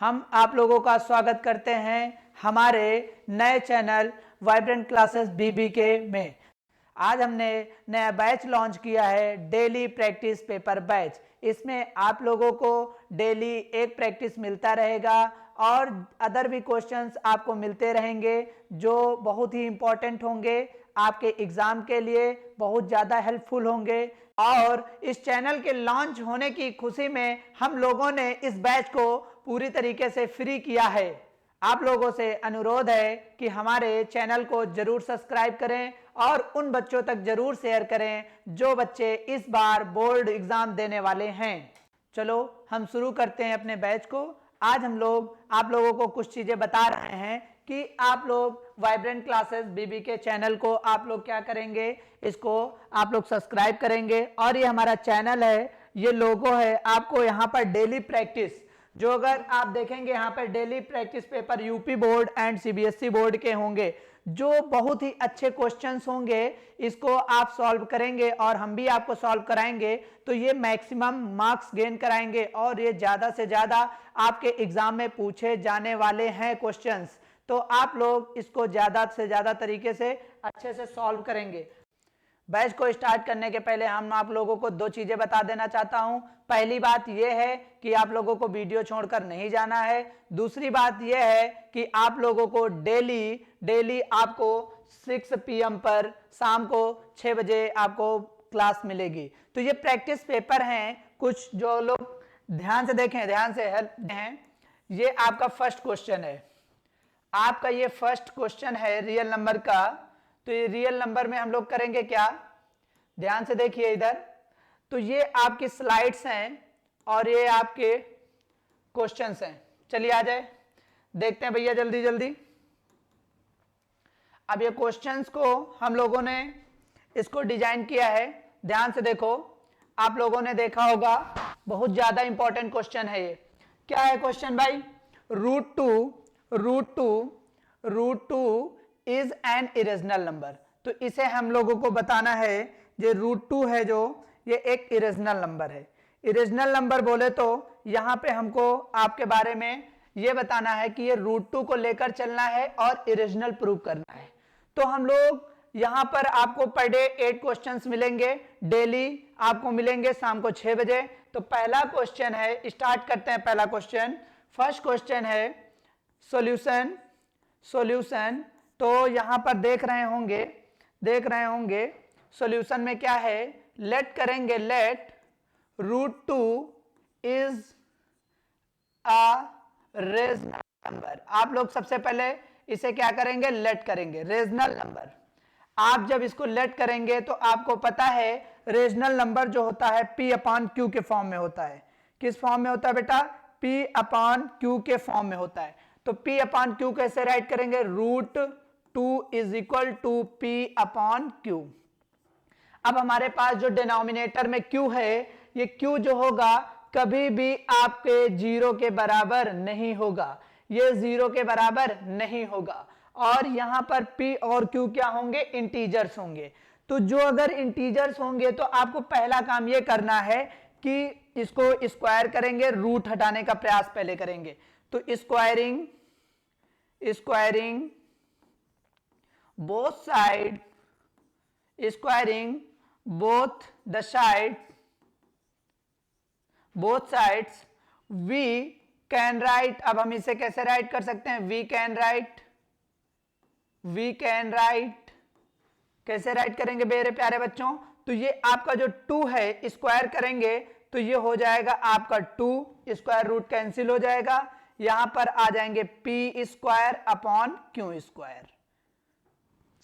हम आप लोगों का स्वागत करते हैं हमारे नए चैनल वाइब्रेंट क्लासेस बीबीके में। आज हमने नया बैच लॉन्च किया है, डेली प्रैक्टिस पेपर बैच। इसमें आप लोगों को डेली एक प्रैक्टिस मिलता रहेगा और अदर भी क्वेश्चंस आपको मिलते रहेंगे जो बहुत ही इंपॉर्टेंट होंगे, आपके एग्जाम के लिए बहुत ज़्यादा हेल्पफुल होंगे। और इस चैनल के लॉन्च होने की खुशी में हम लोगों ने इस बैच को पूरी तरीके से फ्री किया है। आप लोगों से अनुरोध है कि हमारे चैनल को जरूर सब्सक्राइब करें और उन बच्चों तक जरूर शेयर करें जो बच्चे इस बार बोर्ड एग्जाम देने वाले हैं। चलो हम शुरू करते हैं अपने बैच को। आज हम लोग आप लोगों को कुछ चीजें बता रहे हैं कि आप लोग वाइब्रेंट क्लासेस बीबी के चैनल को आप लोग क्या करेंगे, इसको आप लोग सब्सक्राइब करेंगे। और ये हमारा चैनल है, ये लोगो है। आपको यहाँ पर डेली प्रैक्टिस, जो अगर आप देखेंगे यहाँ पर daily practice paper UP board and CBSE board के होंगे, जो बहुत ही अच्छे क्वेश्चंस होंगे, इसको आप सॉल्व करेंगे और हम भी आपको सॉल्व कराएंगे तो ये मैक्सिमम मार्क्स गेन कराएंगे और ये ज्यादा से ज्यादा आपके एग्जाम में पूछे जाने वाले हैं क्वेश्चंस। तो आप लोग इसको ज्यादा से ज्यादा तरीके से अच्छे से सॉल्व करेंगे। बैच को स्टार्ट करने के पहले हम आप लोगों को दो चीजें बता देना चाहता हूं। पहली बात यह है कि आप लोगों को वीडियो छोड़कर नहीं जाना है। दूसरी बात यह है कि आप लोगों को डेली आपको 6 PM पर शाम को 6 बजे आपको क्लास मिलेगी। तो ये प्रैक्टिस पेपर हैं, कुछ जो लोग ध्यान से देखें, ध्यान से हेल्प दें। ये आपका फर्स्ट क्वेश्चन है, आपका ये फर्स्ट क्वेश्चन है रियल नंबर का। तो ये रियल नंबर में हम लोग करेंगे क्या, ध्यान से देखिए इधर। तो ये आपकी स्लाइड्स हैं और ये आपके क्वेश्चंस हैं। चलिए आ जाए, देखते हैं भैया जल्दी जल्दी। अब ये क्वेश्चंस को हम लोगों ने इसको डिजाइन किया है, ध्यान से देखो। आप लोगों ने देखा होगा, बहुत ज्यादा इंपॉर्टेंट क्वेश्चन है ये। क्या है क्वेश्चन भाई? Root two is an irrational number. तो इसे हम लोगों को बताना है, ये √2 है जो ये एक इरेशनल नंबर है। इरेशनल नंबर बोले तो यहां पे हमको आपके बारे में ये बताना है कि ये √2 को लेकर चलना है और इरेशनल प्रूव करना है। तो हम लोग यहां पर आपको पर डे 8 क्वेश्चंस मिलेंगे, डेली आपको मिलेंगे शाम को 6 बजे। तो पहला क्वेश्चन है, स्टार्ट करते हैं पहला क्वेश्चन। फर्स्ट क्वेश्चन है सॉल्यूशन। तो यहां पर देख रहे होंगे सॉल्यूशन में क्या है, लेट करेंगे, let √2 is a rational number. आप लोग सबसे पहले इसे क्या करेंगे, लेट करेंगे, रेशनल नंबर। आप जब इसको लेट करेंगे तो आपको पता है रेशनल नंबर जो होता है P/Q के फॉर्म में होता है। किस फॉर्म में होता है बेटा? P/Q के फॉर्म में होता है। तो P/Q कैसे राइट करेंगे? √2 इज इक्वल टू P/Q। अब हमारे पास जो डिनोमिनेटर में Q है, ये Q जो होगा कभी भी आपके 0 के बराबर नहीं होगा, ये 0 के बराबर नहीं होगा। और यहां पर P और Q क्या होंगे? इंटीजर्स होंगे। तो जो अगर इंटीजर्स होंगे तो आपको पहला काम ये करना है कि इसको स्क्वायर करेंगे, रूट हटाने का प्रयास पहले करेंगे। तो squaring both side, squaring both sides we can write। अब हम इसे कैसे राइट कर सकते हैं? we can write कैसे राइट करेंगे मेरे प्यारे बच्चों? तो ये आपका जो 2 है, स्क्वायर करेंगे तो ये हो जाएगा आपका 2, स्क्वायर रूट कैंसिल हो जाएगा, यहां पर आ जाएंगे P²/Q²।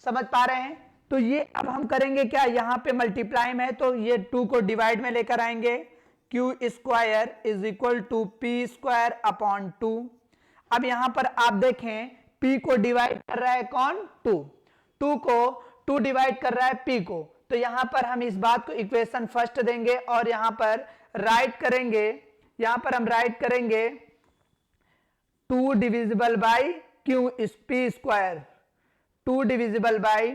समझ पा रहे हैं? तो ये अब हम करेंगे क्या, यहां पे मल्टीप्लाई में है तो ये 2 को डिवाइड में लेकर आएंगे, Q² is equal to P²/2। अब यहां पर आप देखें P को डिवाइड कर रहा है कौन? 2 को 2 डिवाइड कर रहा है P को। तो यहां पर हम इस बात को इक्वेशन फर्स्ट देंगे और यहां पर राइट करेंगे, यहां पर हम राइट करेंगे 2 divisible by Q is P², 2 divisible by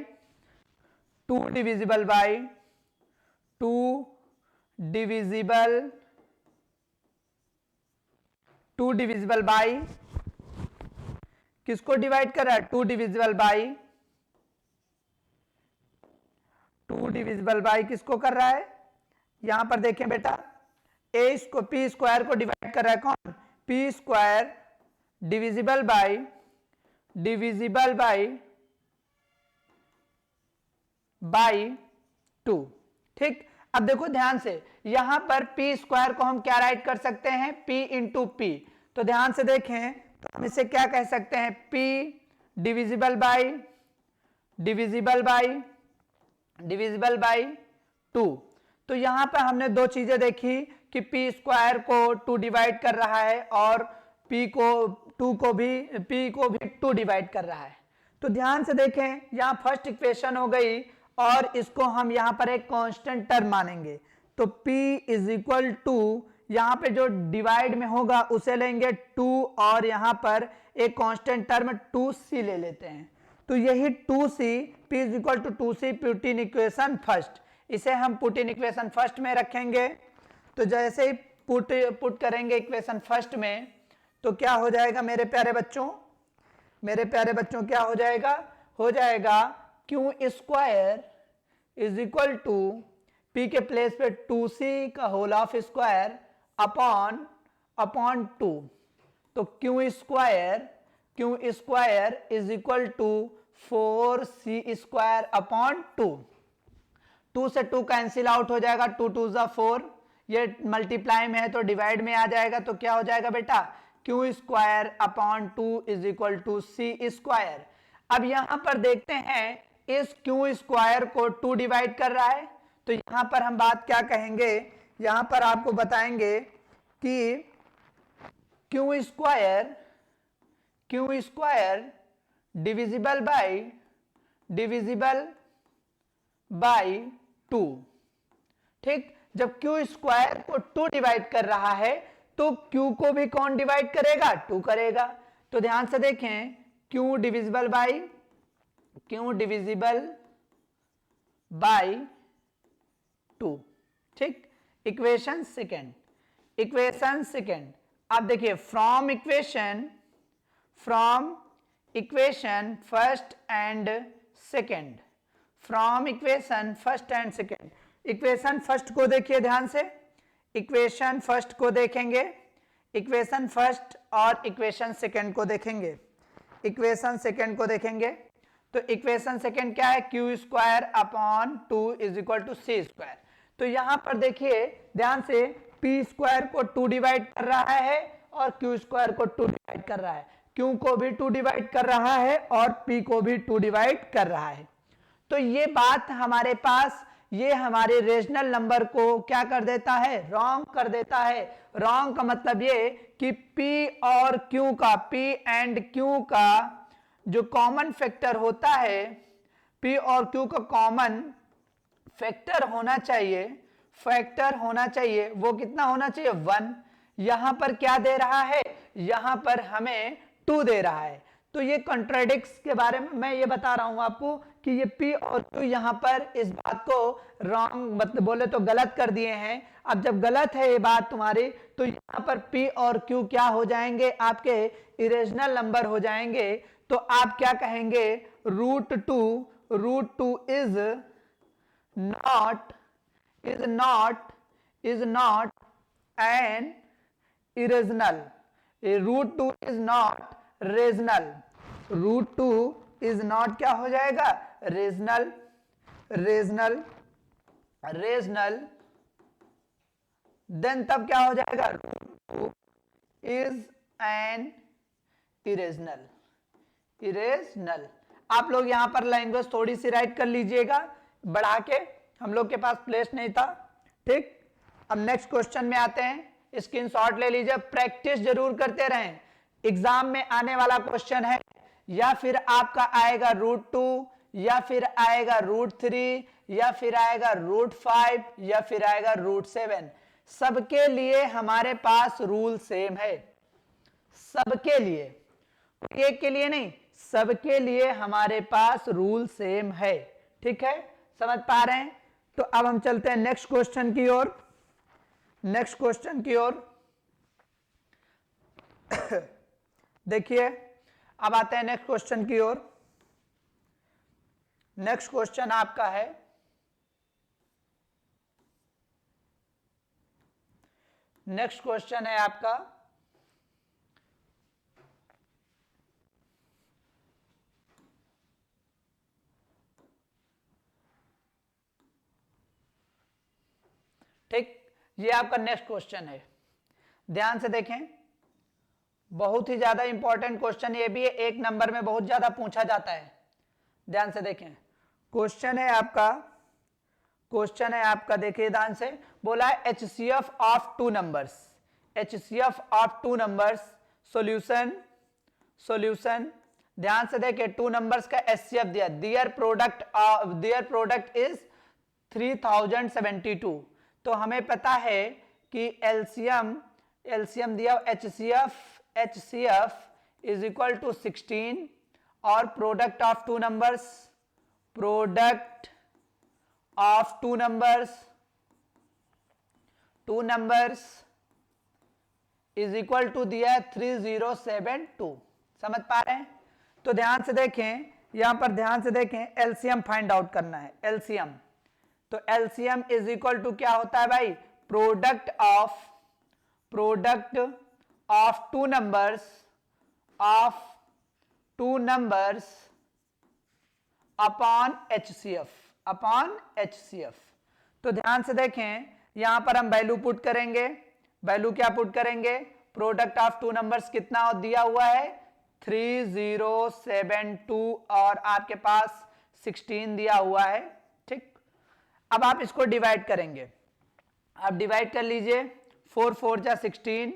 2 divisible 2 divisible by, किसको डिवाइड कर रहा है, 2 डिविजिबल बाई, 2 डिविजिबल बाई किसको कर रहा है, यहां पर देखें बेटा, ए इसको पी स्क्वायर को डिवाइड कर रहा है कौन, पी स्क्वायर डिविजिबल बाई 2। ठीक, अब देखो ध्यान से, यहां पर पी स्क्वायर को हम क्या राइट कर सकते हैं, p इंटू पी। तो ध्यान से देखें, तो हम इसे क्या कह सकते हैं, p डिविजिबल बाई 2। तो यहां पर हमने दो चीजें देखी कि p स्क्वायर को 2 डिवाइड कर रहा है और p को भी 2 डिवाइड कर रहा है। तो ध्यान से देखें, यहां फर्स्ट इक्वेशन हो गई और इसको हम यहां पर एक कांस्टेंट टर्म मानेंगे। तो p इज इक्वल टू, यहां पे जो डिवाइड में होगा उसे लेंगे 2 और यहां पर एक कांस्टेंट टर्म 2c ले लेते हैं। तो यही 2c, p is equal to 2c put in equation first, इसे हम पुट इन इक्वेशन फर्स्ट में रखेंगे। तो जैसे ही पुट करेंगे इक्वेशन फर्स्ट में, तो क्या हो जाएगा मेरे प्यारे बच्चों, क्या हो जाएगा q square is equal to p के प्लेस पे 2c का होल ऑफ स्क्वायर अपॉन 2। तो q square is equal to 4c square upon 2। 2 से 2 कैंसिल आउट हो जाएगा, 2 2 जा 4, ये मल्टीप्लाई में है तो डिवाइड में आ जाएगा। तो क्या हो जाएगा बेटा, q square upon 2 is equal to c square. अब यहां पर देखते हैं, इस क्यू स्क्वायर को 2 डिवाइड कर रहा है, तो यहां पर हम बात क्या कहेंगे, यहां पर आपको बताएंगे कि क्यू स्क्वायर डिविजिबल बाई 2। ठीक, जब क्यू स्क्वायर को 2 डिवाइड कर रहा है तो क्यू को भी कौन डिवाइड करेगा, 2 करेगा। तो ध्यान से देखें, क्यू डिविजिबल बाई 2। ठीक, इक्वेशन सेकेंड, आप देखिए, from equation first and second, equation first को देखिए ध्यान से, इक्वेशन फर्स्ट को देखेंगे, इक्वेशन फर्स्ट और इक्वेशन सेकेंड को देखेंगे। इक्वेशन सेकेंड को देखेंगे तो इक्वेशन सेकेंड क्या है, q square upon 2 is equal to c square. तो यहां पर देखिए ध्यान से, पी स्क्वायर को 2 डिवाइड कर रहा है और क्यू स्क्वायर को 2 डिवाइड कर रहा है, क्यू को भी 2 डिवाइड कर रहा है और पी को भी 2 डिवाइड कर रहा है। तो ये बात हमारे पास, ये हमारे रेशनल नंबर को क्या कर देता है, रॉन्ग कर देता है। रॉन्ग का मतलब ये कि P और Q का, P एंड Q का जो कॉमन फैक्टर होता है, P और Q का कॉमन फैक्टर होना चाहिए, वो कितना होना चाहिए, 1। यहां पर क्या दे रहा है, यहां पर हमें 2 दे रहा है। तो ये कॉन्ट्राडिक्ट्स के बारे में मैं ये बता रहा हूं आपको कि ये P और Q यहां पर इस बात को रॉन्ग, मतलब बोले तो गलत कर दिए हैं। अब जब गलत है ये बात तुम्हारी, तो यहां पर P और Q क्या हो जाएंगे, आपके इरेशनल नंबर हो जाएंगे। तो आप क्या कहेंगे, root two is not an irrational, root 2 is not rational, root 2 is not क्या हो जाएगा, रेजनल, देन तब क्या हो जाएगा, रूट 2 इज एन इरेजनल। आप लोग यहां पर लैंग्वेज थोड़ी सी राइट कर लीजिएगा बढ़ा के, हम लोग के पास प्लेस नहीं था। ठीक, अब नेक्स्ट क्वेश्चन में आते हैं, स्क्रीनशॉट ले लीजिए, प्रैक्टिस जरूर करते रहें, एग्जाम में आने वाला क्वेश्चन है। या फिर आपका आएगा रूट 2, या फिर आएगा रूट 3, या फिर आएगा रूट 5, या फिर आएगा रूट 7। सबके लिए हमारे पास रूल सेम है, सबके लिए, एक के लिए नहीं, सबके लिए हमारे पास रूल सेम है। ठीक है, समझ पा रहे हैं। तो अब हम चलते हैं नेक्स्ट क्वेश्चन की ओर। देखिए अब आते हैं नेक्स्ट क्वेश्चन की ओर। नेक्स्ट क्वेश्चन आपका है नेक्स्ट क्वेश्चन है आपका ठीक, ये आपका नेक्स्ट क्वेश्चन है, ध्यान से देखें, बहुत ही ज्यादा इंपॉर्टेंट क्वेश्चन ये भी है, एक नंबर में बहुत ज्यादा पूछा जाता है। ध्यान से देखें, क्वेश्चन है आपका देखिए ध्यान से, बोला है HCF of two numbers, HCF of two numbers solution. ध्यान से देखिए, टू नंबर्स का HCF दिया, दियर प्रोडक्ट इज 3072। तो हमें पता है कि एलसीएम दिया HCF इज इक्वल टू 16 और product of two numbers is equal to दिया 3072। समझ पा रहे हैं? तो ध्यान से देखें, यहां पर ध्यान से देखें, एलसीएम फाइंड आउट करना है, एलसीएम। तो एलसीएम इज इक्वल टू क्या होता है भाई, product of two numbers upon HCF। तो ध्यान से देखें, यहां पर हम वैल्यू पुट करेंगे, वैल्यू क्या पुट करेंगे, प्रोडक्ट ऑफ टू नंबर्स कितना दिया हुआ है 3072 और आपके पास 16 दिया हुआ है। ठीक, अब आप इसको डिवाइड करेंगे, आप डिवाइड कर लीजिए, 4 4 जा 16,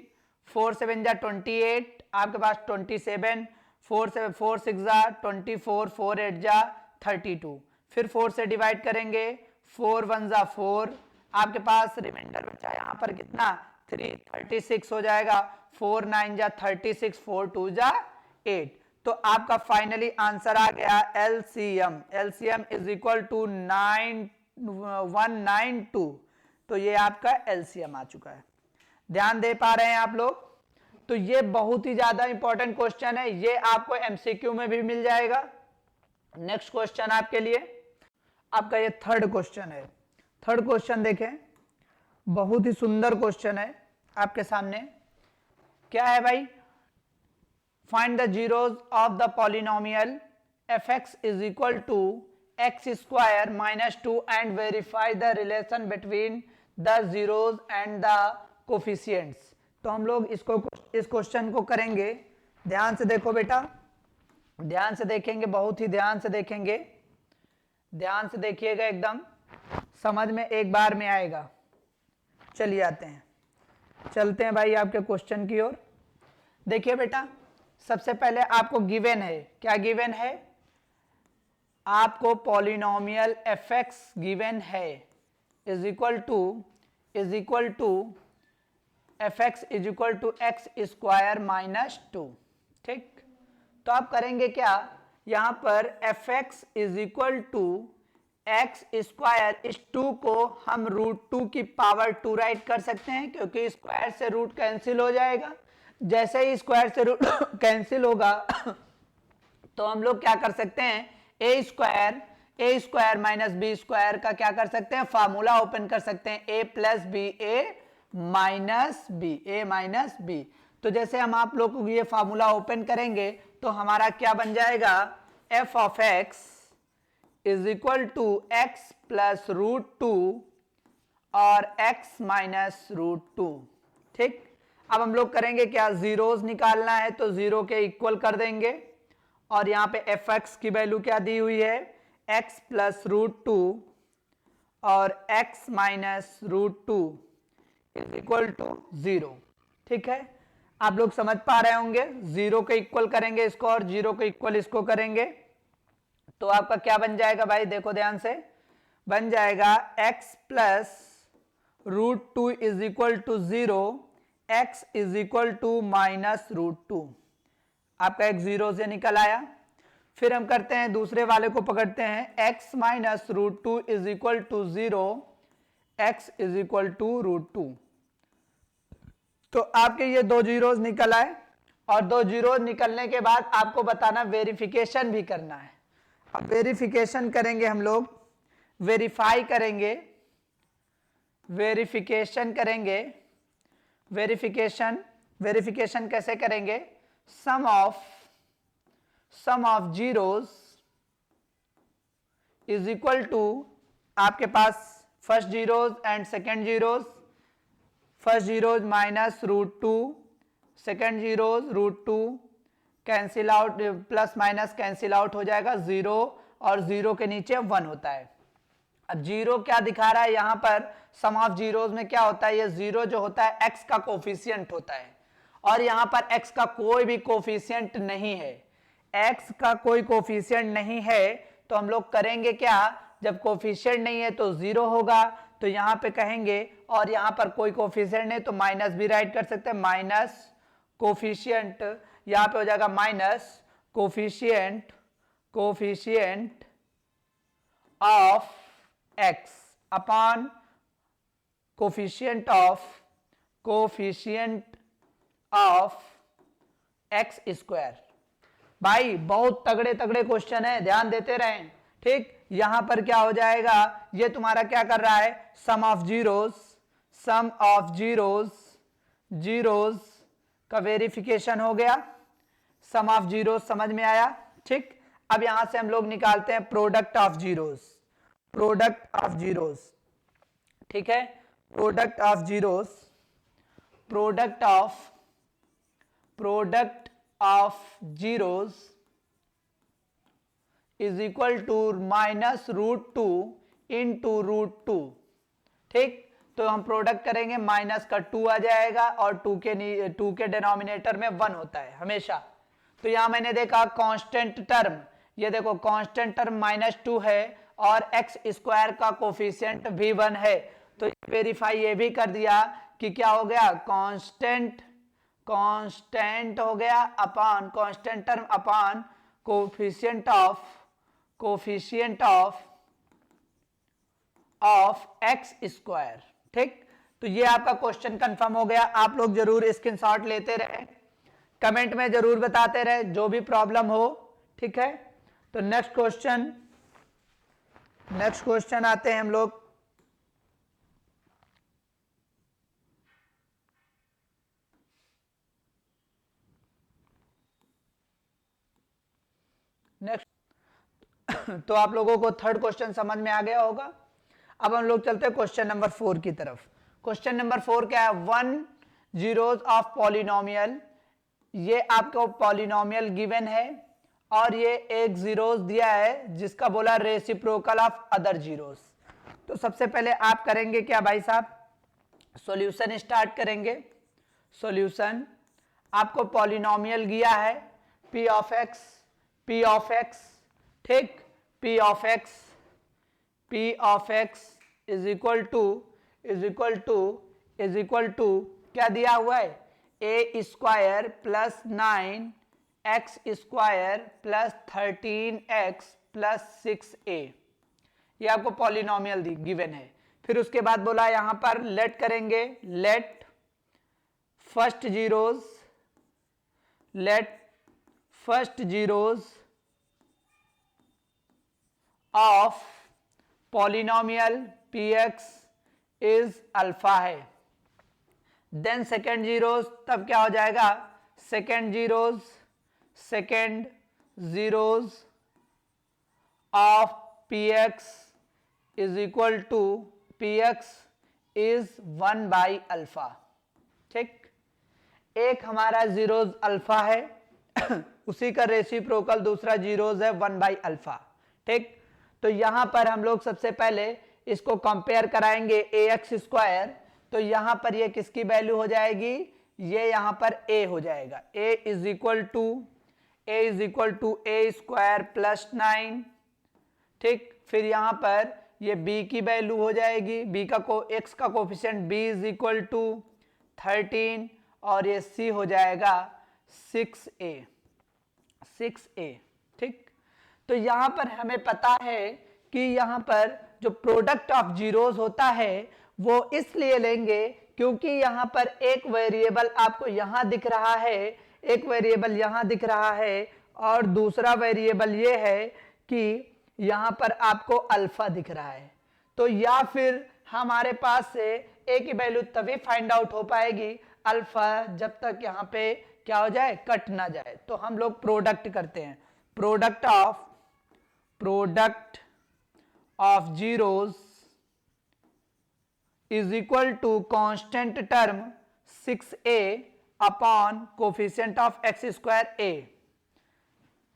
4 7 जा 28, आपके पास 27, 4 6 जा 24, 4 8 जा 32, फिर 4 से डिवाइड करेंगे, 4 1 जा 4, आपके पास रिमाइंडर बचा यहां पर कितना 3, 36 हो जाएगा, 4 9 जा 36, 4 2 जा 8। तो आपका फाइनली आंसर आ गया एलसीएम इज इक्वल टू 192। तो ये आपका एलसीएम आ चुका है। ध्यान दे पा रहे हैं आप लोग? तो ये बहुत ही ज्यादा इंपॉर्टेंट क्वेश्चन है, ये आपको एमसीक्यू में भी मिल जाएगा। नेक्स्ट क्वेश्चन आपके लिए आपका ये थर्ड क्वेश्चन है। थर्ड क्वेश्चन देखें, बहुत ही सुंदर क्वेश्चन है आपके सामने। क्या है भाई, find the zeros of the polynomial fx is equal to x square minus 2 and verify the relation between the zeros and the coefficients. तो हम लोग इस क्वेश्चन को करेंगे, ध्यान से देखो बेटा, ध्यान से देखेंगे, बहुत ही ध्यान से देखेंगे, ध्यान से देखिएगा, एकदम समझ में एक बार में आएगा। चलिए आते हैं, चलते हैं भाई आपके क्वेश्चन की ओर। देखिए बेटा, सबसे पहले आपको गिवन है, क्या गिवन है, आपको पॉलिनोमियल fx गिवन है is equal to fx is equal to x square minus 2। ठीक, तो आप करेंगे क्या, यहां पर fx is equal to x square, इस 2 को हम √2 की पावर 2 राइट कर सकते हैं, क्योंकि स्क्वायर से रूट कैंसिल हो जाएगा। जैसे ही स्क्वायर से रूट कैंसिल होगा तो हम लोग क्या कर सकते हैं, ए स्क्वायर माइनस बी स्क्वायर का क्या कर सकते हैं, फार्मूला ओपन कर सकते हैं, a plus b a minus b. तो जैसे हम आप लोग को ये फार्मूला ओपन करेंगे तो हमारा क्या बन जाएगा, f of x is equal to x plus √2 और x माइनस √2। ठीक, अब हम लोग करेंगे क्या, जीरोस निकालना है तो जीरो के इक्वल कर देंगे, और यहां पे fx की वैल्यू क्या दी हुई है, x प्लस √2 और x minus √2 is equal to 0। ठीक है, आप लोग समझ पा रहे होंगे, जीरो के इक्वल करेंगे इसको और जीरो के इक्वल इसको करेंगे तो आपका क्या बन जाएगा भाई, देखो ध्यान से, बन जाएगा x plus √2 is equal to 0, x is equal to minus √2। आपका x 0 से निकल आया। फिर हम करते हैं दूसरे वाले को पकड़ते हैं, x minus √2 is equal to 0, x is equal to √2। तो आपके ये दो जीरोस निकल आए, और 2 जीरो निकलने के बाद आपको बताना वेरिफिकेशन भी करना है। अब वेरिफिकेशन करेंगे हम लोग, वेरीफाई करेंगे, वेरिफिकेशन करेंगे। वेरिफिकेशन कैसे करेंगे? Sum of zeros is equal to, आपके पास first zeros and second zeros, first zeros minus √2, second zeros √2, cancel out, plus minus cancel out हो जाएगा, 0 और 0 के नीचे 1 होता है। अब जीरो क्या दिखा रहा है यहां पर? सम ऑफ जीरोस में क्या होता है? ये जीरो जो होता है एक्स का कोफिशिएंट होता है, और यहां पर एक्स का कोई भी कोफिशिएंट नहीं है। एक्स का कोई कोफिशिएंट नहीं है तो हम लोग करेंगे क्या? जब कोफिशिएंट नहीं है तो 0 होगा, तो यहां पे कहेंगे, और यहां पर कोई कोफिशिएंट नहीं तो माइनस भी राइट कर सकते हैं, माइनस कोफिशिएंट, यहां पे हो जाएगा minus coefficient of x upon coefficient of x square. भाई बहुत तगड़े तगड़े क्वेश्चन है, ध्यान देते रहें। ठीक, यहां पर क्या हो जाएगा? ये तुम्हारा क्या कर रहा है? सम ऑफ जीरोस का वेरिफिकेशन हो गया, सम ऑफ जीरोस समझ में आया। ठीक, अब यहां से हम लोग निकालते हैं प्रोडक्ट ऑफ जीरोस। ठीक है, product of zeros is equal to minus √2 into √2। ठीक, तो हम प्रोडक्ट करेंगे, माइनस का 2 आ जाएगा, और 2 के डिनोमिनेटर में 1 होता है हमेशा। तो यहां मैंने देखा कांस्टेंट टर्म, ये देखो कांस्टेंट टर्म -2 है, और एक्स स्क्वायर का कोफिशिएंट भी 1 है। तो वेरीफाई ये भी कर दिया कि क्या हो गया? कांस्टेंट हो गया upon constant term upon coefficient of x square. ठीक, तो ये आपका क्वेश्चन कंफर्म हो गया। आप लोग जरूर स्क्रीनशॉट लेते रहे, कमेंट में जरूर बताते रहे जो भी प्रॉब्लम हो। ठीक है, तो नेक्स्ट क्वेश्चन आते हैं हम लोग। नेक्स्ट तो आप लोगों को थर्ड क्वेश्चन समझ में आ गया होगा। अब हम लोग चलते हैं क्वेश्चन नंबर 4 की तरफ। क्वेश्चन नंबर 4 क्या है? 1 जीरोस ऑफ पॉलिनोमियल। ये आपको पॉलिनोमियल गिवन है, और ये एक जीरोस दिया है जिसका बोला रेसिप्रोकल ऑफ अदर जीरोस। तो सबसे पहले आप करेंगे क्या भाई साहब? सॉल्यूशन स्टार्ट करेंगे। सॉल्यूशन, आपको पॉलिनोमियल दिया है p ऑफ x, ठीक, p of x is equal to क्या दिया हुआ है? a square plus 9x square plus 13x plus 6a, ये आपको पॉलिनोमियल गिवन है। फिर उसके बाद बोला यहां पर लेट करेंगे, let first zeros of polynomial px is alpha है। देन सेकेंड जीरोस, तब क्या हो जाएगा? Second zeros of px is equal to px is 1/अल्फा। ठीक, एक हमारा जीरोस अल्फा है उसी का रेसिप्रोकल दूसरा जीरोस है 1/अल्फा। ठीक, तो यहां पर हम लोग सबसे पहले इसको कंपेयर कराएंगे ax स्क्वायर, तो यहां पर ये किसकी वैल्यू हो जाएगी? ये यहां पर a हो जाएगा। a is equal to a square plus 9। ठीक, फिर यहां पर ये b की वैल्यू हो जाएगी, b का x का coefficient b is equal to 13, और ये c हो जाएगा 6a। ठीक, तो यहां पर हमें पता है कि यहां पर जो प्रोडक्ट ऑफ जीरोस होता है वो इसलिए लेंगे क्योंकि यहां पर एक वेरिएबल आपको यहां दिख रहा है, एक वेरिएबल यहां दिख रहा है और दूसरा वेरिएबल ये है कि यहां पर आपको अल्फा दिख रहा है, तो या फिर हमारे पास से ए की वैल्यू तभी फाइंड आउट हो पाएगी अल्फा जब तक यहां पे क्या हो जाए, कट ना जाए। तो हम लोग प्रोडक्ट करते हैं, product of zeros is equal to constant term 6a upon coefficient of x square a,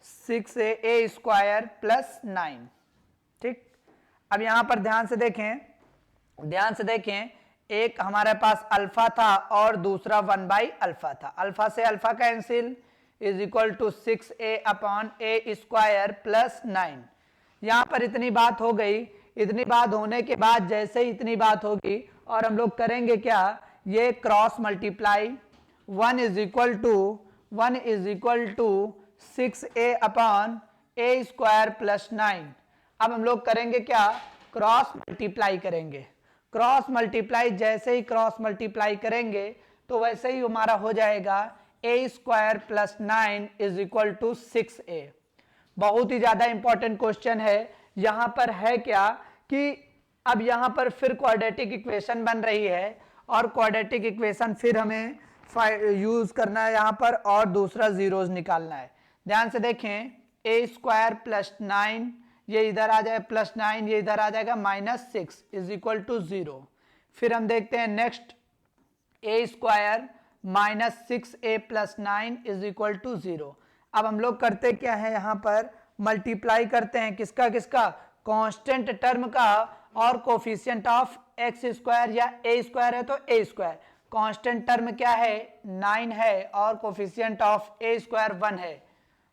6a square plus 9। ठीक, अब यहां पर ध्यान से देखें, एक हमारे पास अल्फा था और दूसरा 1/अल्फा था। अल्फा से alpha cancel is equal to 6a upon a square plus 9। यहां पर इतनी बात हो गई। इतनी बात होने के बाद जैसे ही इतनी बात होगी और हम लोग करेंगे क्या, ये cross multiply 1 is equal to 6a upon a square plus 9। अब हम लोग करेंगे क्या, क्रॉस मल्टीप्लाई करेंगे। क्रॉस मल्टीप्लाई जैसे ही क्रॉस मल्टीप्लाई करेंगे तो वैसे ही हमारा हो जाएगा a square plus 9 is equal to 6a। बहुत ही ज्यादा इंपॉर्टेंट क्वेश्चन है। यहां पर है क्या कि अब यहां पर फिर क्वाड्रेटिक इक्वेशन बन रही है और क्वाड्रेटिक इक्वेशन फिर हमें यूज करना है यहां पर और दूसरा जीरोस निकालना है। ध्यान से देखें, a स्क्वायर प्लस 9 ये इधर आ जाए प्लस 9, ये इधर आ जाएगा -6 इज इक्वल टू 0। फिर हम देखते हैं next, a square -6a plus 9 is equal to 0। अब हम लोग करते क्या है, यहां पर मल्टीप्लाई करते हैं किसका, कांस्टेंट टर्म का और कोफिशिएंट ऑफ एक्स स्क्वायर या a स्क्वायर है तो a स्क्वायर। कांस्टेंट टर्म क्या है, 9 है और कोफिशिएंट ऑफ a स्क्वायर 1 है।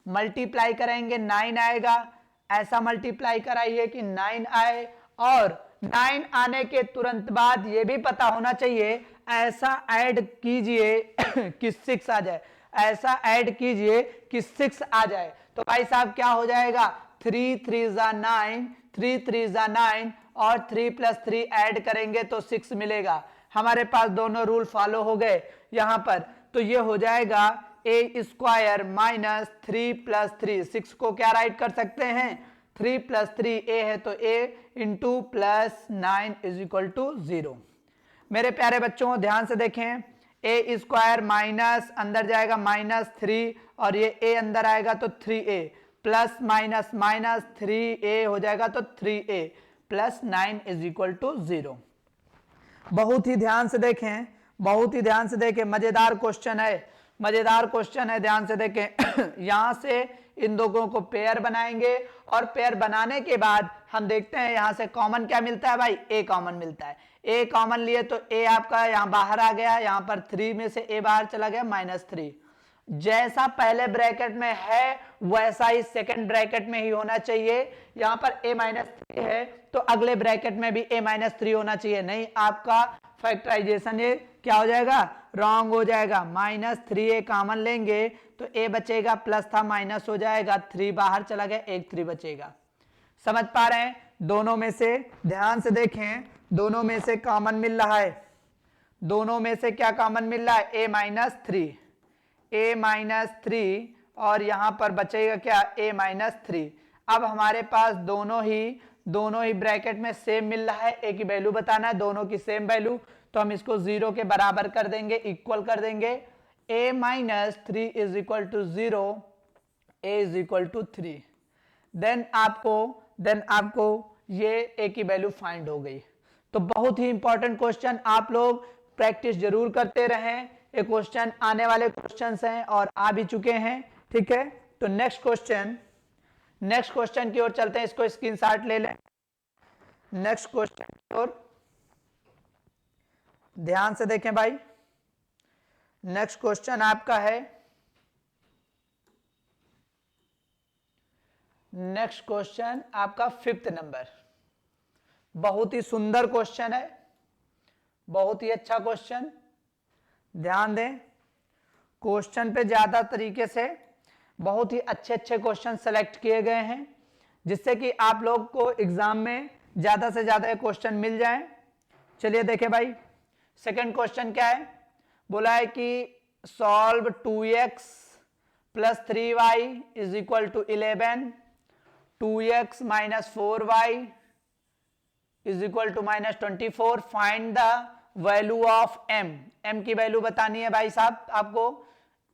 मल्टीप्लाई करेंगे 9 आएगा, ऐसा मल्टीप्लाई कराइए कि 9 आए और 9 आने के तुरंत बाद ये भी पता होना चाहिए, ऐसा ऐड कीजिए कि 6 आ जाए, ऐसा ऐड कीजिए कि 6 आ जाए। तो भाई साहब क्या हो जाएगा, 3 3 जा 9, 3 3 जा 9 और 3 + 3 ऐड करेंगे तो 6 मिलेगा। हमारे पास दोनों रूल फॉलो हो गए यहां पर। तो ये हो जाएगा a स्क्वायर -3 + 3। 6 को क्या राइट कर सकते हैं, 3 + 3 a है तो a into +9 is equal to 0। मेरे प्यारे बच्चों ध्यान से देखें, a स्क्वायर माइनस अंदर जाएगा -3 और ये a अंदर आएगा तो 3a plus minus minus 3a हो जाएगा तो 3a plus 9 is equal to 0। बहुत ही ध्यान से देखें, मजेदार क्वेश्चन है, ध्यान से देखें। यहां से इन दोनों को पेयर बनाएंगे और पेयर बनाने के बाद हम देखते हैं यहां से कॉमन क्या मिलता है, भाई a कॉमन मिलता है। a कॉमन लिए तो a आपका यहां बाहर आ गया, यहां पर 3 में से a बाहर चला गया -3। जैसा पहले ब्रैकेट में है वैसा ही सेकंड ब्रैकेट में ही होना चाहिए। यहां पर a -3 है तो अगले ब्रैकेट में भी a -3 होना चाहिए, नहीं आपका फैक्टराइजेशन ये क्या हो जाएगा, रॉन्ग हो जाएगा। -3a कॉमन लेंगे तो a बचेगा, प्लस था माइनस हो जाएगा, 3 बाहर चला गया, एक 3 बचेगा। समझ पा रहे हैं, दोनों में से ध्यान से देखें, दोनों में से कॉमन मिल रहा है, दोनों में से क्या कॉमन मिल रहा है, a -3 और यहां पर बचेगा क्या, a -3। अब हमारे पास दोनों ही ब्रैकेट में सेम मिल रहा है, a की वैल्यू बताना है, दोनों की सेम वैल्यू, तो हम इसको 0 के बराबर कर देंगे, इक्वल कर देंगे। a -3 is equal to 0, a is equal to 3। Then आपको ये a की वैल्यू फाइंड हो गई। तो बहुत ही इंपॉर्टेंट क्वेश्चन, आप लोग प्रैक्टिस जरूर करते रहें। ये क्वेश्चन आने वाले क्वेश्चंस हैं और आ भी चुके हैं, ठीक है। तो नेक्स्ट क्वेश्चन की ओर चलते हैं, इसको स्क्रीनशॉट ले लें। नेक्स्ट क्वेश्चन की ओर ध्यान से देखें भाई। नेक्स्ट क्वेश्चन आपका है, नेक्स्ट क्वेश्चन आपका 5th नंबर। बहुत ही सुंदर क्वेश्चन है, बहुत ही अच्छा क्वेश्चन। ध्यान दें, क्वेश्चन पे ज्यादा तरीके से बहुत ही अच्छे क्वेश्चन सेलेक्ट किए गए हैं जिससे कि आप लोग को एग्जाम में ज्यादा से ज्यादा क्वेश्चन मिल जाए। चलिए देखें भाई, सेकंड क्वेश्चन क्या है, बोला है कि solve 2x plus 3y is equal to 11, 2x minus 4y is equal to minus 24। Find the value of m, m की वैल्यू बतानी है भाई साहब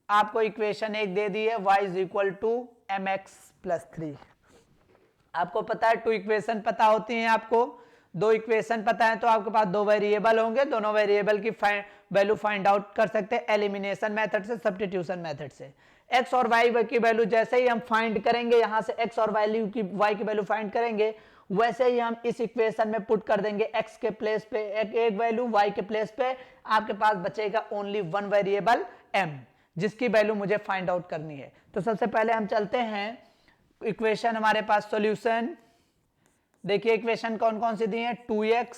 आपको इक्वेशन एक दे दी है, y is equal to mx plus 3। आपको पता है 2 इक्वेशन पता होती हैं, आपको 2 इक्वेशन पता है तो आपके पास 2 वेरिएबल होंगे, दोनों वेरिएबल की वैल्यू फाइंड आउट कर सकते हैं एलिमिनेशन मेथड से, सब्स्टिट्यूशन मेथड से। x और y की वैल्यू जैसे ही हम फाइंड करेंगे, यहां से x और y की वैल्यू फाइंड करेंगे, वैसे ही हम इस इक्वेशन में पुट कर देंगे x के प्लेस पे एक वैल्यू, y के प्लेस पे आपके पास बचेगा ओनली वन वेरिएबल m, जिसकी वैल्यू मुझे फाइंड आउट करनी है। तो सबसे पहले हम चलते हैं इक्वेशन, हमारे पास सॉल्यूशन देखिए इक्वेशन कौन कौन सी दी है, 2x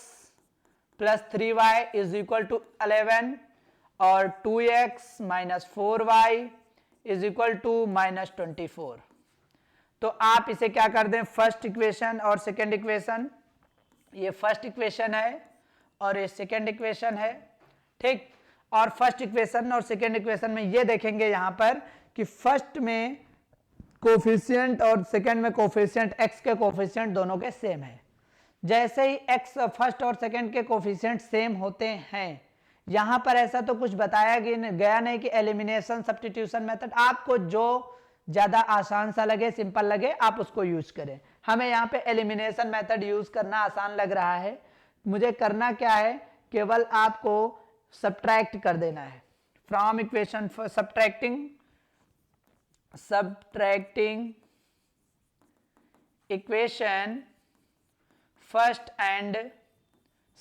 plus 3y is equal to 11 और 2x minus 4y is equal to minus 24। तो आप इसे क्या कर दें, फर्स्ट इक्वेशन और सेकेंड इक्वेशन, ये फर्स्ट इक्वेशन है और ये सेकेंड इक्वेशन है, ठीक। और फर्स्ट इक्वेशन और सेकेंड इक्वेशन में ये देखेंगे यहां पर कि फर्स्ट में कोफिशिएंट और सेकेंड में कोफिशिएंट, x के कोफिशिएंट दोनों के सेम है। जैसे ही x फर्स्ट और सेकेंड के कोफिशिएंट सेम होते हैं, यहां पर ऐसा तो कुछ बताया गया नहीं कि एलिमिनेशन सब्स्टिट्यूशन मेथड, आपको जो ज्यादा आसान सा लगे, सिंपल लगे, आप उसको यूज करें। हमें यहाँ पे एलिमिनेशन मेथड यूज करना आसान लग रहा है, मुझे करना क्या है, केवल आपको सब्ट्रैक्ट कर देना है from equation, subtracting equation first and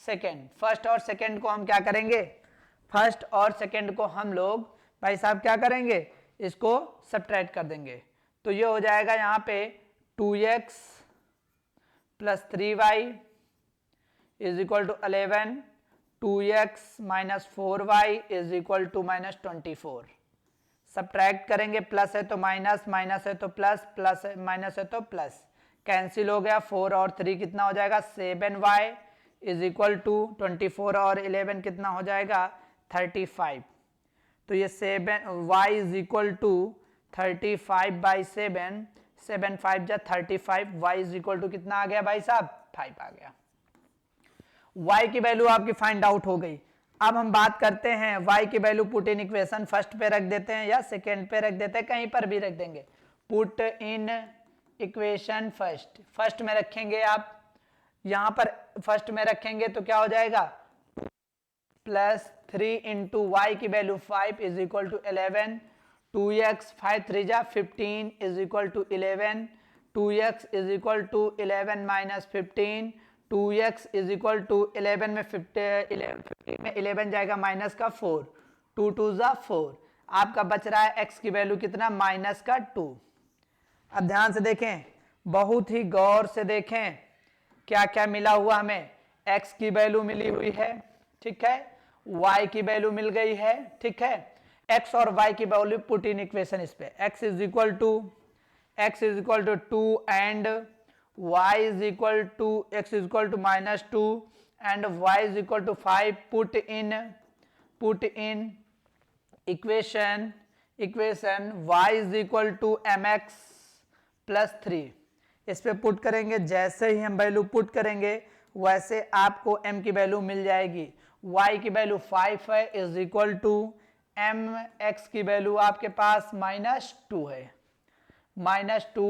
second. First और सेकेंड को हम क्या करेंगे, फर्स्ट और सेकेंड को हम लोग भाई साहब क्या करेंगे, इसको सब्ट्रैक्ट कर देंगे। तो ये हो जाएगा यहाँ पे 2x plus 3y is equal to 11, 2x minus 4y is equal to minus 24। Subtract करेंगे, प्लस है तो माइनस, माइनस है तो प्लस, प्लस है माइनस है तो प्लस, कैंसिल हो गया। 4 और 3 कितना हो जाएगा, 7y इज इक्वल टू 24 और 11 कितना हो जाएगा, 35। तो ये 7y is equal to 35 by 7, 7 5 जा 35, y इज इक्वल टू कितना आ गया भाई साहब, 5 आ गया। y की वैल्यू आपकी फाइंड आउट हो गई। अब हम बात करते हैं y की वैल्यू पुट इन इक्वेशन, फर्स्ट पे रख देते हैं या सेकेंड पे रख देते हैं, कहीं पर भी रख देंगे। पुट इन इक्वेशन फर्स्ट में रखेंगे आप, यहां पर फर्स्ट में रखेंगे तो क्या हो जाएगा, प्लस 3 इंटू वाई की value 5 is equal to 11, 2x 5 3 जा 15 is equal to 11, 2x is equal to 11 minus 15, 2x is equal to 11 में 15 में 11 जाएगा माइनस का 4, 2 2 जा 4, आपका बच रहा है x की वैल्यू कितना, माइनस का 2। अब ध्यान से देखें, बहुत ही गौर से देखें क्या क्या मिला हुआ हमें, x की वैल्यू मिली हुई है, ठीक है, y की वैल्यू मिल गई है, ठीक है, x और y की वैल्यू पुट इन इक्वेशन इस पे, x is equal to 2 and y is equal to x is equal to minus 2 and y is equal to 5, put in equation y is equal to mx plus 3, इस पे put करेंगे। जैसे ही हम value put करेंगे वैसे आपको m की value मिल जाएगी, y की वैल्यू 5 है इज इक्वल टू mx की वैल्यू आपके पास माइनस 2 है, माइनस 2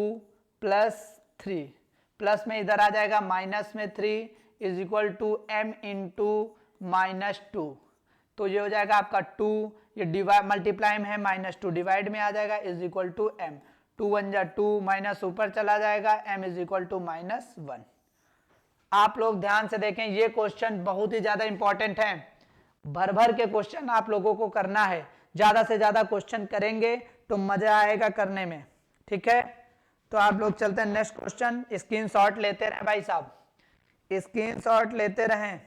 प्लस 3, प्लस में इधर आ जाएगा माइनस में 3 is equal to m into minus 2, तो ये हो जाएगा आपका 2, ये डिवाइड मल्टीप्लाई में है माइनस 2 डिवाइड में आ जाएगा इज इक्वल टू m, 2 1 जा 2 माइनस ऊपर चला जाएगा m is equal to minus 1। आप लोग ध्यान से देखें, ये क्वेश्चन बहुत ही ज्यादा इंपॉर्टेंट है, भर भर के क्वेश्चन आप लोगों को करना है, ज्यादा से ज्यादा क्वेश्चन करेंगे तो मजा आएगा करने में, ठीक है। तो आप लोग चलते हैं नेक्स्ट क्वेश्चन, स्क्रीनशॉट लेते रहें भाई साहब, स्क्रीनशॉट लेते रहें,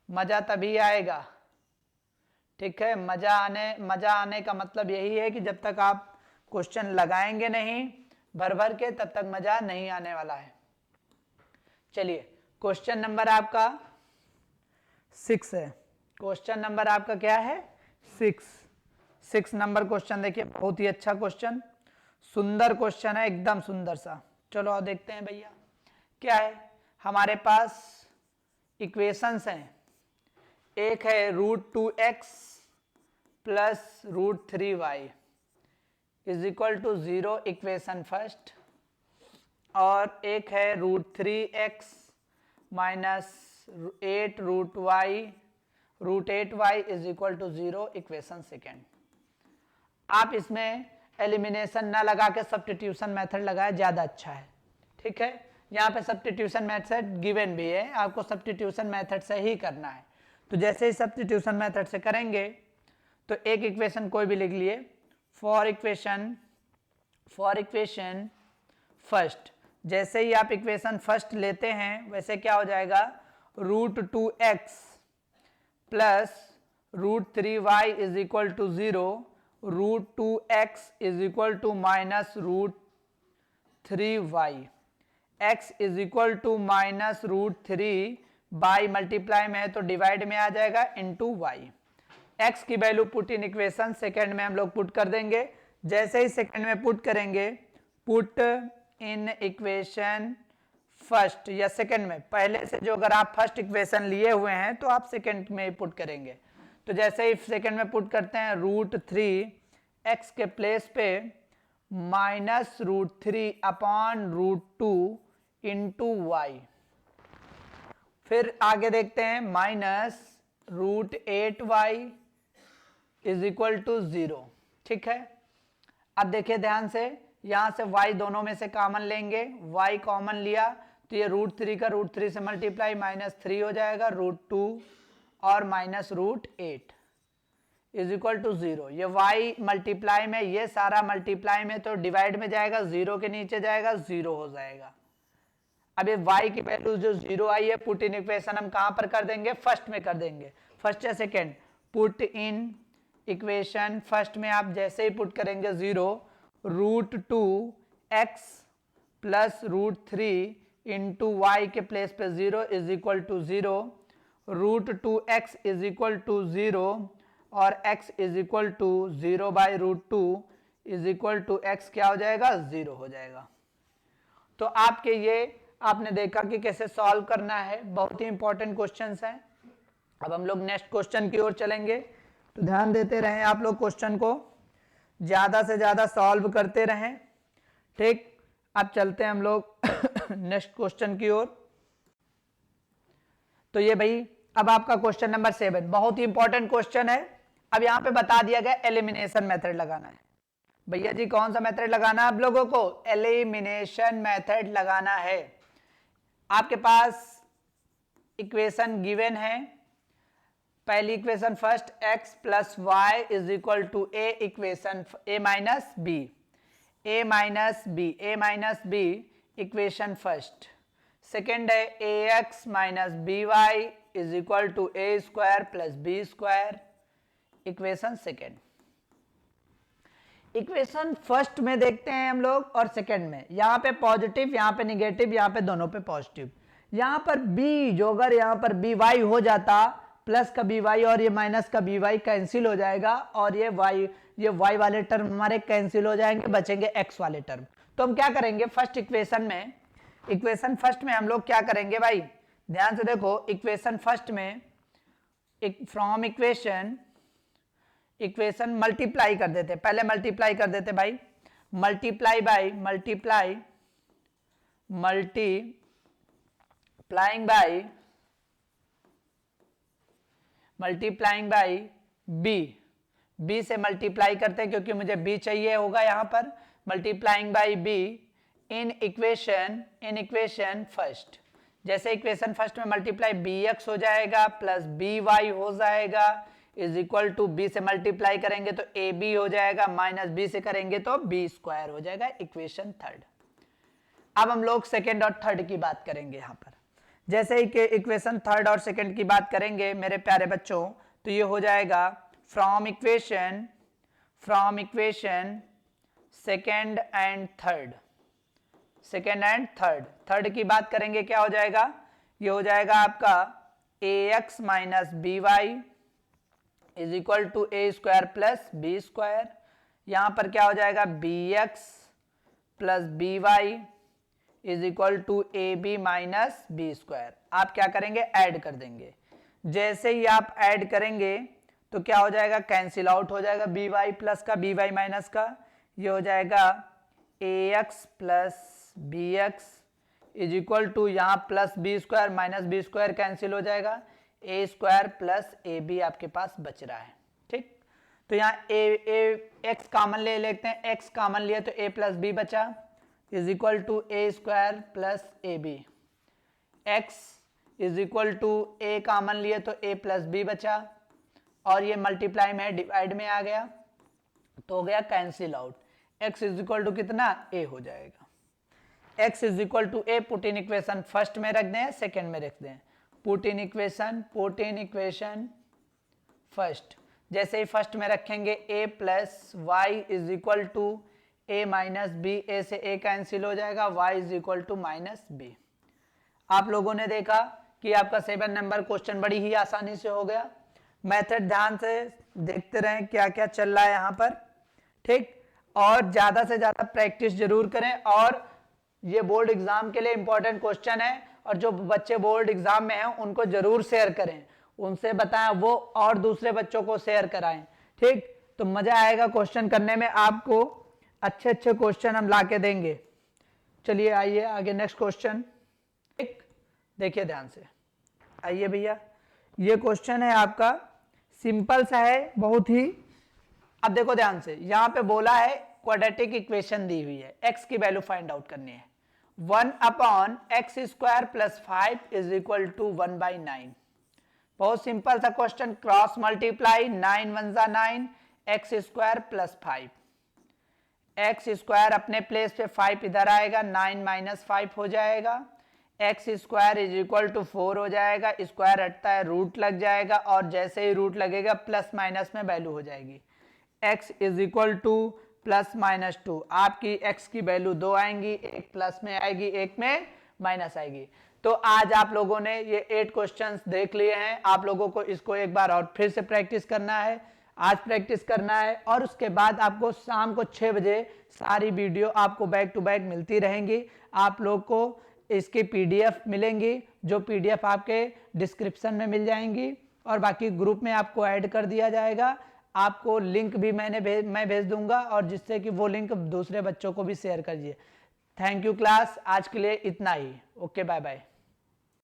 मजा तभी आएगा, ठीक है। मजा आने का मतलब यही है कि जब तक आप क्वेश्चन लगाएंगे नहीं भर भर के, तब तक मजा नहीं आने वाला है। चलिए क्वेश्चन नंबर आपका 6 है, क्वेश्चन नंबर आपका क्या है, 6। 6 नंबर क्वेश्चन देखिए, बहुत ही अच्छा क्वेश्चन, सुंदर क्वेश्चन है, एकदम सुंदर सा। चलो और देखते हैं भैया क्या है। हमारे पास इक्वेशंस हैं, एक है √2x plus √3y is equal to 0, equation first, और एक है √3x minus 8√y is equal to 0, equation second. आप इसमें एलिमिनेशन ना लगा के सब्स्टिट्यूशन मेथड लगाया, ज्यादा अच्छा है। ठीक है, यहाँ पे सब्स्टिट्यूशन मेथड गिवन भी है, आपको सब्स्टिट्यूशन मेथड से ही करना है। तो जैसे ही सब्स्टिट्यूशन मेथड से करेंगे तो एक इक्वेशन कोई भी लिख लिए, फॉर इक्वेशन फर्स्ट। जैसे ही आप इक्वेशन फर्स्ट लेते हैं वैसे क्या हो जाएगा, √2x plus √3y is equal to 0, √2x is equal to minus √3y, x is equal to minus √3 by multiply में है तो डिवाइड में आ जाएगा इनटू y। x की वैल्यू पुट इन इक्वेशन सेकेंड में हम लोग पुट कर देंगे। जैसे ही सेकेंड में पुट करेंगे, पुट इन इक्वेशन फर्स्ट या सेकेंड में, पहले से जो अगर आप फर्स्ट इक्वेशन लिए हुए हैं तो आप सेकेंड में पुट करेंगे। तो जैसे ही सेकेंड में पुट करते हैं, √3 x के प्लेस पे माइनस √3 अपॉन √2 इंटू वाई। फिर आगे देखते हैं, minus √8y is equal to 0। ठीक है, अब देखिए ध्यान से, यहां से y दोनों में से कॉमन लेंगे, y कॉमन लिया तो ये √3 का √3 से मल्टीप्लाई -3 हो जाएगा, √2 और माइनस √8 इज इक्वल टू 0। ये y मल्टीप्लाई में, ये सारा मल्टीप्लाई में तो डिवाइड में जाएगा, 0 के नीचे जाएगा, 0 हो जाएगा। अब ये y की वैल्यू जो 0 आई है, पुट इन इक्वेशन हम कहां पर कर देंगे, फर्स्ट में कर देंगे। फर्स्ट या second, put in equation first में आप जैसे ही पुट करेंगे 0, √2x प्लस √3 इंटू वाई के प्लेस पे 0 is equal to 0, √2x is equal to 0 और x is equal to 0 by √2 is equal to x क्या हो जाएगा, 0 हो जाएगा। तो आपके ये आपने देखा कि कैसे सॉल्व करना है, बहुत ही इंपॉर्टेंट क्वेश्चंस हैं। अब हम लोग नेक्स्ट क्वेश्चन की ओर चलेंगे, तो ध्यान देते रहें आप लोग, क्वेश्चन को ज्यादा से ज्यादा सॉल्व करते रहें। ठीक, अब चलते हैं हम लोग नेक्स्ट क्वेश्चन की ओर। तो ये भाई अब आपका क्वेश्चन नंबर 7 बहुत ही इंपॉर्टेंट क्वेश्चन है। अब यहां पे बता दिया गया एलिमिनेशन मेथड लगाना है। भैया जी कौन सा मेथड लगाना है आप लोगों को, एलिमिनेशन मेथड लगाना है। आपके पास इक्वेशन गिवन है, पहली equation first x plus y is equal to a, equation a minus b equation first. Second है ax minus b y is equal to a square plus B square, equation second. Equation first में देखते हैं हम लोग और second में, यहां पे पॉजिटिव, यहां पे निगेटिव, यहां पे दोनों पे पॉजिटिव। यहां पर b जो अगर यहां पर बी वाई हो जाता, प्लस का बी वाई और ये माइनस का बी वाई कैंसिल हो जाएगा और ये y वाले टर्म हमारे कैंसिल हो जाएंगे, बचेंगे x वाले टर्म। तो हम क्या करेंगे फर्स्ट इक्वेशन फर्स्ट में हम लोग क्या करेंगे भाई, ध्यान से देखो, इक्वेशन फर्स्ट में फ्रॉम इक्वेशन मल्टीप्लाई कर देते, पहले मल्टीप्लाई कर देते भाई, मल्टीप्लाइंग बाई बी से मल्टीप्लाई करते हैं क्योंकि मुझे b चाहिए होगा यहां पर, multiplying by b in equation first. जैसे इक्वेशन फर्स्ट में मल्टीप्लाई bx हो जाएगा प्लस by हो जाएगा इज इक्वल टू b से मल्टीप्लाई करेंगे तो ab हो जाएगा, माइनस b से करेंगे तो b स्क्वायर हो जाएगा, इक्वेशन थर्ड। अब हम लोग सेकेंड और थर्ड की बात करेंगे यहां पर। जैसे ही के इक्वेशन थर्ड और सेकंड की बात करेंगे मेरे प्यारे बच्चों, तो ये हो जाएगा from equation second and third की बात करेंगे, क्या हो जाएगा, ये हो जाएगा आपका ax minus b y is equal to a square plus B square. यहां पर क्या हो जाएगा, b x plus b y is equal to a b minus B square. आप क्या करेंगे, ऐड कर देंगे। जैसे ही आप ऐड करेंगे तो क्या हो जाएगा, कैंसिल आउट हो जाएगा बी वाई प्लस का बी वाई माइनस का। ये हो जाएगा A X plus B x is equal to, यहाँ plus B square minus B square cancel हो जाएगा, A square plus A B आपके पास बच रहा है। ठीक, तो यहाँ ए एक्स कॉमन ले लेते हैं, एक्स कॉमन लिए तो ए प्लस बी बचा is equal to a square plus A b. X is equal to a common लिए तो ए प्लस बी बचा, और ये मल्टीप्लाई में डिवाइड में आ गया तो हो गया cancel out. x is equal to कितना, a हो जाएगा। x is equal to a, put in equation first में रख दें, सेकंड में रख दें, पुट इन इक्वेशन फर्स्ट। जैसे ही फर्स्ट में रखेंगे a plus y is equal to a minus b, a से a कैंसिल हो जाएगा, y is equal to minus b. आप लोगों ने देखा कि आपका 7 नंबर क्वेश्चन बड़ी ही आसानी से हो गया। मेथड ध्यान से देखते रहें क्या क्या चल रहा है यहाँ पर, ठीक। और ज्यादा से ज्यादा प्रैक्टिस जरूर करें, और ये बोर्ड एग्जाम के लिए इंपॉर्टेंट क्वेश्चन है, और जो बच्चे बोर्ड एग्जाम में हैं उनको जरूर शेयर करें, उनसे बताएं वो और दूसरे बच्चों को शेयर कराएं, ठीक। तो मजा आएगा क्वेश्चन करने में, आपको अच्छे अच्छे क्वेश्चन हम ला के देंगे। चलिए आइए आगे नेक्स्ट क्वेश्चन, ठीक, देखिए ध्यान से। आइए भैया, ये क्वेश्चन है आपका, सिंपल सा है बहुत ही। अब देखो ध्यान से, यहां पे बोला है क्वाड्रेटिक इक्वेशन दी हुई है, x की वैल्यू फाइंड आउट करनी है। 1 upon x square plus 5 is equal to 1/9। बहुत सिंपल सा क्वेश्चन, क्रॉस मल्टीप्लाई, 9 1 जा 9, x square plus 5, x square अपने प्लेस पे 5 इधर आएगा, 9 माइनस 5 हो जाएगा, x square is equal to 4 हो जाएगा, स्क्वायर हटता है रूट लग जाएगा, और जैसे ही रूट लगेगा प्लस माइनस में वैल्यू हो जाएगी, x is equal two plus minus 2। आपकी x की वैल्यू 2 आएंगी, एक प्लस में आएगी, एक में माइनस आएगी। तो आज आप लोगों ने ये 8 क्वेश्चंस देख लिए हैं, आप लोगों को इसको एक बार और फिर से प्रैक्टिस करना है, आज प्रैक्टिस करना है, और उसके बाद आपको शाम को 6 बजे सारी वीडियो आपको बैक टू बैक मिलती रहेंगी। आप लोग को इसकी पीडीएफ मिलेंगी, जो पीडीएफ आपके डिस्क्रिप्शन में मिल जाएंगी, और बाकी ग्रुप में आपको ऐड कर दिया जाएगा। आपको लिंक भी मैं भेज दूंगा, और जिससे कि वो लिंक दूसरे बच्चों को भी शेयर करिए। थैंक यू क्लास, आज के लिए इतना ही। Okay, bye bye.